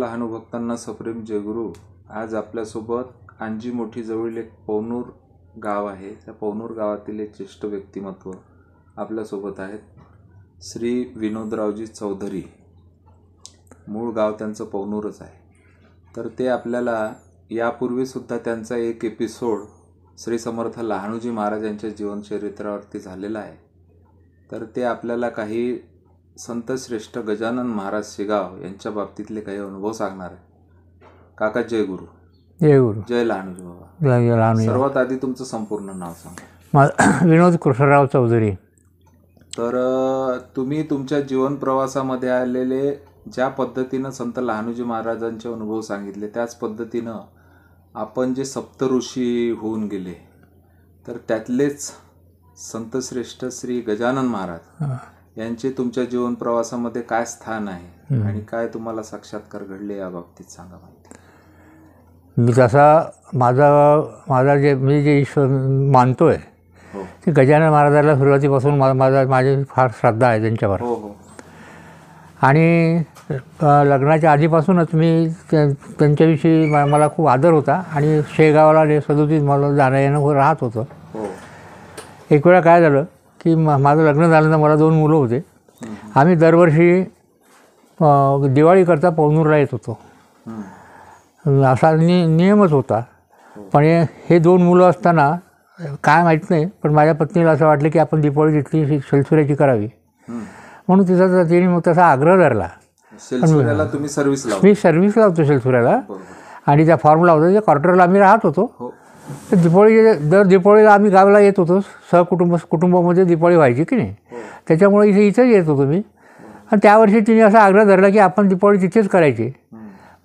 लहानू भक्तांना सप्रेम जयगुरु. आज आपल्यासोबत कांजी मोठी जवळील एक पवनूर गाव आहे. त्या पवनूर गावातील एक ज्येष्ठ व्यक्तिमत्व आपल्यासोबत आहेत. श्री विनोदरावजी चौधरी. मूळ गाव त्यांचं पवनूरच आहे. तर ते आपल्याला यापूर्वीसुद्धा त्यांचा एक एपिसोड श्री समर्थ लहानूजी महाराज यांच्या जीवनचरित्रावरती झालेला आहे. तर ते आपल्याला काही संतश्रेष्ठ गजानन महाराज शेगाव यांच्या बाबतीतले काही अनुभव सांगणार आहे. काका जय गुरु. जय गुरु. जय लहानूजी बाबा. जय लहानूजी. सर्वात आधी तुमचं संपूर्ण नाव सांगा. विनोद कृष्णराव चौधरी. तर तुम्ही तुमच्या जीवन प्रवासामध्ये आलेले ज्या पद्धतीनं संत लहानूजी महाराजांचे अनुभव सांगितले त्याच पद्धतीनं आपण जे सप्तऋषी होऊन गेले तर त्यातलेच संतश्रेष्ठ श्री गजानन महाराज यांचे तुमच्या जीवन प्रवासामध्ये काय स्थान आहे आणि काय तुम्हाला साक्षात्कार घडले या बाबतीत सांगा माहिती. मी तसा माझा जे मी जे ईश्वर मानतोय ते गजानन महाराजाला सुरुवातीपासून माझी फार श्रद्धा आहे त्यांच्यावर. आणि लग्नाच्या आधीपासूनच मी त्यांच्याविषयी मला खूप आदर होता आणि शेगावला सदोतीत मला जाणं येणं राहत होतं. एक वेळा काय झालं की माझं लग्न झाल्यानंतर मला 2 मुलं होते. आम्ही दरवर्षी दिवाळीकरता पवनूरला येत होतो. असा नियमच होता. पण हे 2 मुलं असताना काय माहीत नाही पण माझ्या पत्नीला असं वाटलं की आपण दिवाळी तिथली शेलसुऱ्याची करावी म्हणून तिने मग तसा आग्रह धरला. तुम्ही सर्व्हिस लावता? मी सर्व्हिस लावतो शेलसुऱ्याला आणि त्या फॉर्म लावतो. त्या क्वार्टरला आम्ही राहत होतो. तर दर दिवाळीला आम्ही गावाला येत होतो. कुटुंबामध्ये दिवाळी व्हायची की नाही त्याच्यामुळे इथेच येत होतो मी. आणि त्यावर्षी तिने असा आग्रह धरला की आपण दिवाळी तिथेच करायची.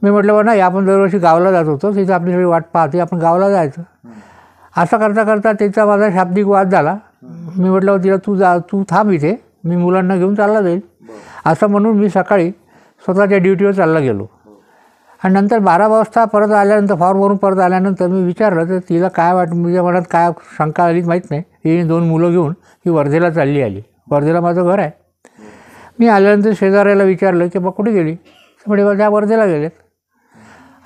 मी म्हटलं बा नाही आपण दरवर्षी गावाला जात होतो तिथे आपली सगळी वाट पाहते आपण गावाला जायचं. असं करता करता त्याचा माझा शाब्दिक वाद झाला. मी म्हटलं तिला तू थांब इथे मी मुलांना घेऊन चालला जाईल असं म्हणून मी सकाळी स्वतःच्या ड्युटीवर चालला गेलो. आणि नंतर 12 वाजता परत आल्यानंतर फॉर्मवरून परत आल्यानंतर मी विचारलं तर तिला काय माझ्या मनात काय शंका आली माहीत नाही. तिने 2 मुलं घेऊन ही वर्धेला चालली आली. वर्धेला माझं घर आहे. मी आल्यानंतर शेजाऱ्याला विचारलं की बा कुठे गेली म्हणजे त्या वर्धेला गेलेत.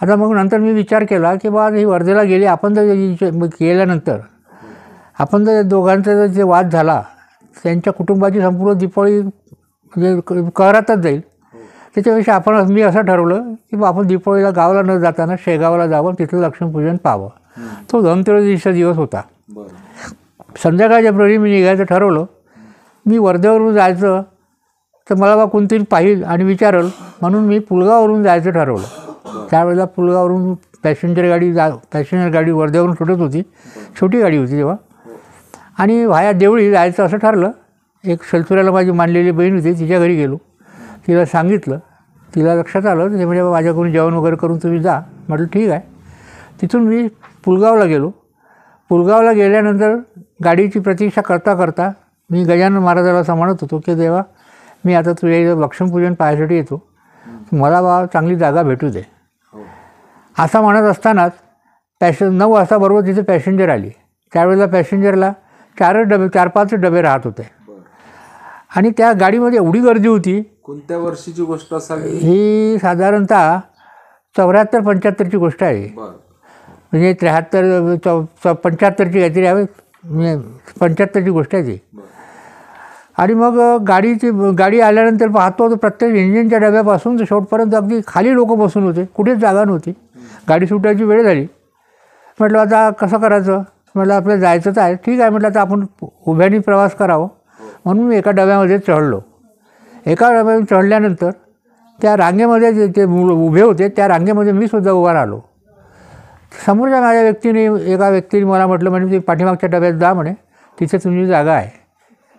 आता मग नंतर मी विचार केला की बा ही वर्धेला गेली आपण जर गेल्यानंतर आपण जर दोघांचा जे वाद झाला त्यांच्या कुटुंबाची संपूर्ण दिवाळी म्हणजे कहरातच जाईल. त्याच्यापेक्षा मी असं ठरवलं की बा आपण दिवाळीला गावाला न जाताना शेगावला जावं तिथलं लक्ष्मीपूजन पाहावं. तो धनतेरसचा दिवस होता. संध्याकाळच्या प्रहरी मी निघायचं ठरवलं. मी वर्धेवरून जायचं तर मला बा कोणतरी पाहिल आणि विचारल म्हणून मी पुलगाववरून जायचं ठरवलं. त्यावेळेला पुलगाववरून पॅसेंजर गाडी वर्धेवरून सुटत होती. छोटी गाडी होती तेव्हा. आणि व्हाया देवळी जायचं असं ठरलं. एक शेलसुऱ्याला माझी मानलेली बहीण होती तिच्या घरी गेलो. तिला सांगितलं. तिला लक्षात आलं ते म्हणजे माझ्याकडून जेवण वगैरे करून तुम्ही जा. म्हटलं ठीक आहे. तिथून मी पुलगावला गेलो. पुलगावला गेल्यानंतर गाडीची प्रतीक्षा करता करता मी गजानन महाराजाला असं म्हणत होतो की देवा मी आता तुझ्या इथं लक्ष्मीपूजन पाहायसाठी येतो मला बा चांगली जागा भेटू दे. असं म्हणत असतानाच 9 वाजता बरोबर तिथे पॅसेंजर आली. त्यावेळेला पॅसेंजरला 4-5 डबे राहत होते. आणि त्या गाडीमध्ये एवढी गर्दी होती. कोणत्या वर्षीची गोष्ट असावी ही साधारणतः 74-75ची गोष्ट आहे. म्हणजे 73-75ची काहीतरी आहे 75ची गोष्ट आहे ती. आणि मग गाडी आल्यानंतर पाहतो तर प्रत्येक इंजिनच्या डब्यापासून तर शेवटपर्यंत अगदी खाली लोक बसून होते. कुठेच जागा नव्हती. गाडी सुटायची वेळ झाली. म्हटलं आता कसं करायचं. म्हटलं आपल्याला जायचंच आहे. ठीक आहे म्हटलं आता आपण उभ्याने प्रवास करावं म्हणून मी एका डब्यामध्ये चढलो. एका डब्यावर चढल्यानंतर त्या रांगेमध्ये जे उभे होते त्या रांगेमध्ये मी सुद्धा उभा राहिलो. समोरच्या माझ्या एका व्यक्तीने मला म्हटलं म्हणजे ती पाठीमागच्या डब्यात जा म्हणे तिथे तुमची जागा आहे.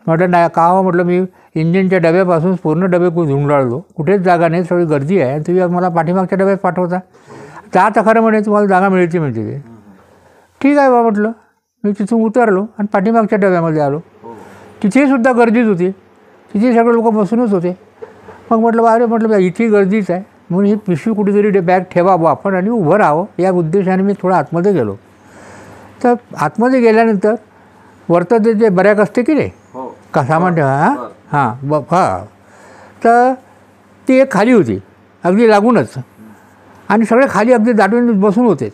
म्हटलं नाही का हो म्हटलं मी इंजिनच्या डब्यापासून पूर्ण डबे झुंडाळलो कुठेच जागा नाही सगळी गर्दी आहे आणि तुम्ही मला पाठीमागच्या डब्यात पाठवता. त्या तर खरं म्हणे तुम्हाला जागा मिळते म्हणते ते. ठीक आहे बा म्हटलं. मी तिथून उतरलो आणि पाठीमागच्या डब्यामध्ये आलो. तिथेसुद्धा गर्दीच होती. तिथे सगळे लोक बसूनच होते. मग म्हटलं अरे म्हटलं इथे गर्दीच आहे म्हणून ही पिशवी कुठेतरी बॅग ठेवावं आपण आणि उभं राहावं या उद्देशाने मी थोडं आतमध्ये गेलो. तर आतमध्ये गेल्यानंतर वरतं जे बऱ्याक असते की नाही का सामान ठेवा हां तर ती एक खाली होती अगदी लागूनच. आणि सगळे खाली अगदी दाटून बसून होते.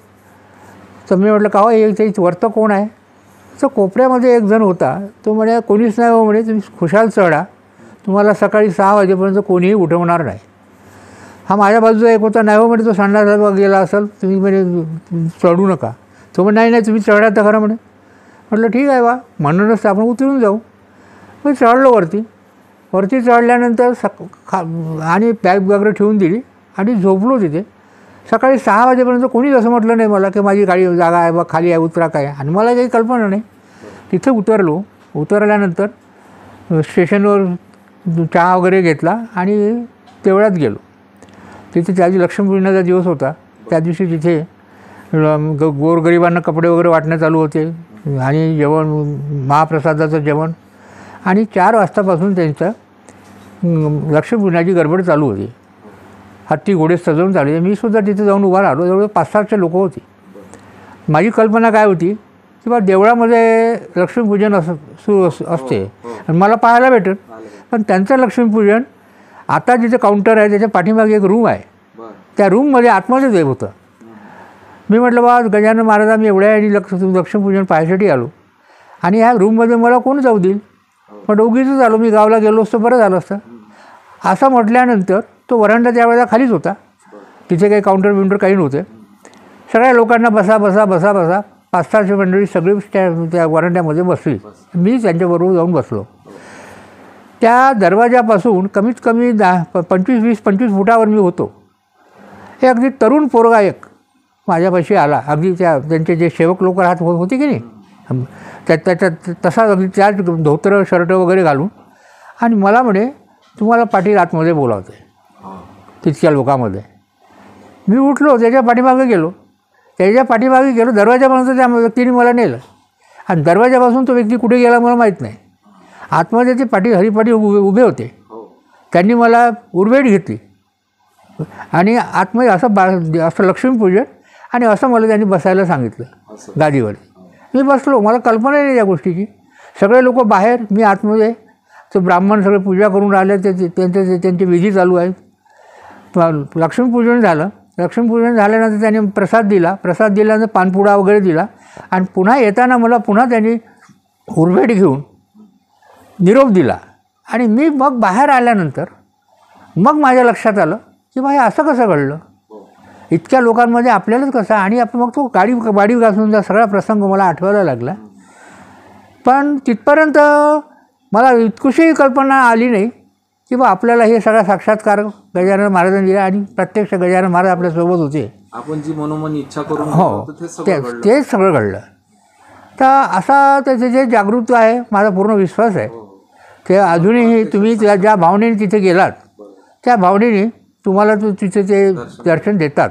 तर मी म्हटलं का हो हे वरतं कोण आहे. तर कोपऱ्यामध्ये एक जण होता. तो म्हणे कोणीच नाही हो म्हणे, तुम्ही खुशाल चढा, तुम्हाला सकाळी 6 वाजेपर्यंत कोणीही उठवणार नाही. हा माझ्या बाजूचा एक होता. नाही हो म्हणे, तो संडासात गेला असेल, तुम्ही म्हणे चढू नका. तो म्हणे नाही नाही तुम्ही चढा तर खरं म्हणे. म्हटलं ठीक आहे बा, म्हणूनच आपण उतरून जाऊ. मी चढलो वरती चढल्यानंतर आणि बॅग वगैरे ठेवून दिली आणि झोपलो तिथे. सकाळी 6 वाजेपर्यंत कोणीच असं म्हटलं नाही मला की माझी गाडी जागा आहे बा, खाली आहे, उतरा काय. आणि मला काही कल्पना नाही. तिथे उतरल्यानंतर स्टेशनवर चहा वगैरे घेतला आणि तेवढ्यात गेलो. तिथे त्याची लक्ष्मीपूजनाचा दिवस होता. त्या दिवशी तिथे गोरगरिबांना कपडे वगैरे वाटणं चालू होते आणि जेवण, महाप्रसादाचं जेवण. आणि 4 वाजतापासून त्यांचं लक्ष्मीपूजनाची गडबड चालू होती. हत्ती घोडे सजवून चालू होते. मी सुद्धा तिथे जाऊन उभा राहिलो. जवळ 5-700 लोक होती. माझी कल्पना काय होती की बा देवळामध्ये लक्ष्मीपूजन सुरू असते आणि मला पाहायला भेटेल. पण त्यांचं लक्ष्मीपूजन आता जिथे काउंटर आहे त्याच्या पाठीमागे एक रूम आहे. त्या रूममध्ये आतमध्येच एक होतं. मी म्हटलं बा गजानन महाराज मी एवढ्या आणि लक्ष्मीपूजन पाहायसाठी आलो आणि ह्या रूममध्ये मला कोण जाऊ देईल. पण उगीच आलो, मी गावाला गेलो असतं बरं झालं असतं. असं म्हटल्यानंतर तो वरांडा त्यावेळेला खालीच होता. तिथे काही काउंटर काही नव्हते. सगळ्या लोकांना बसा 500-600 मंडळी सगळी त्या वरांड्यामध्ये बसली. मी त्यांच्याबरोबर जाऊन बसलो. त्या दरवाजापासून कमीत कमी 25 फुटावर मी होतो. हे अगदी तरुण पोरगा एक माझ्यापाशी आला. अगदी त्यांचे जे सेवक लोक राहत होते की नाही त्याच्यात तसा अगदी त्याच धोतर शर्ट वगैरे घालून आणि मला म्हणे तुम्हाला पाटील आतमध्ये बोलावते. तितक्या लोकांमध्ये मी उठलो, त्याच्या पाठीमागे गेलो. दरवाजापर्यंत त्या व्यक्तीने मला नेलं आणि दरवाजापासून तो व्यक्ती कुठे गेला मला माहीत नाही. आतमध्ये ते हरिपाटील उभे होते. त्यांनी मला उरवेट घेतली आणि आतमध्ये असं लक्ष्मीपूजन आणि असं मला त्यांनी बसायला सांगितलं गादीवर. मी बसलो. मला कल्पना नाही या गोष्टीची. सगळे लोक बाहेर, मी आतमध्ये. तो ब्राह्मण सगळे पूजा करून राहिले. त्यांचे विधी चालू आहेत. लक्ष्मीपूजन झाल्यानंतर त्यांनी प्रसाद दिल्यानंतर पानपुडा वगैरे दिला आणि पुन्हा येताना मला त्यांनी उरवेट घेऊन निरोप दिला. आणि मी मग बाहेर आल्यानंतर मग माझ्या लक्षात आलं की बा हे असं कसं घडलं. इतक्या लोकांमध्ये आपल्यालाच कसं. आणि आपण मग तो गाडी घासून सगळा प्रसंग मला आठवायला लागला. पण तिथपर्यंत मला इतकुशीही कल्पना आली नाही की बा आपल्याला हे सगळा साक्षात्कार गजानन महाराजांनी दिला आणि प्रत्यक्ष गजानन महाराज आपल्यासोबत होते. आपण जी मनोमन इच्छा करून तेच सगळं घडलं. तर असा त्याचे जे जागृत आहे माझा पूर्ण विश्वास आहे. ते अजूनही तुम्ही ज्या भावनेने तिथे गेलात त्या भावनेने तुम्हाला तिथे ते दर्शन देतात.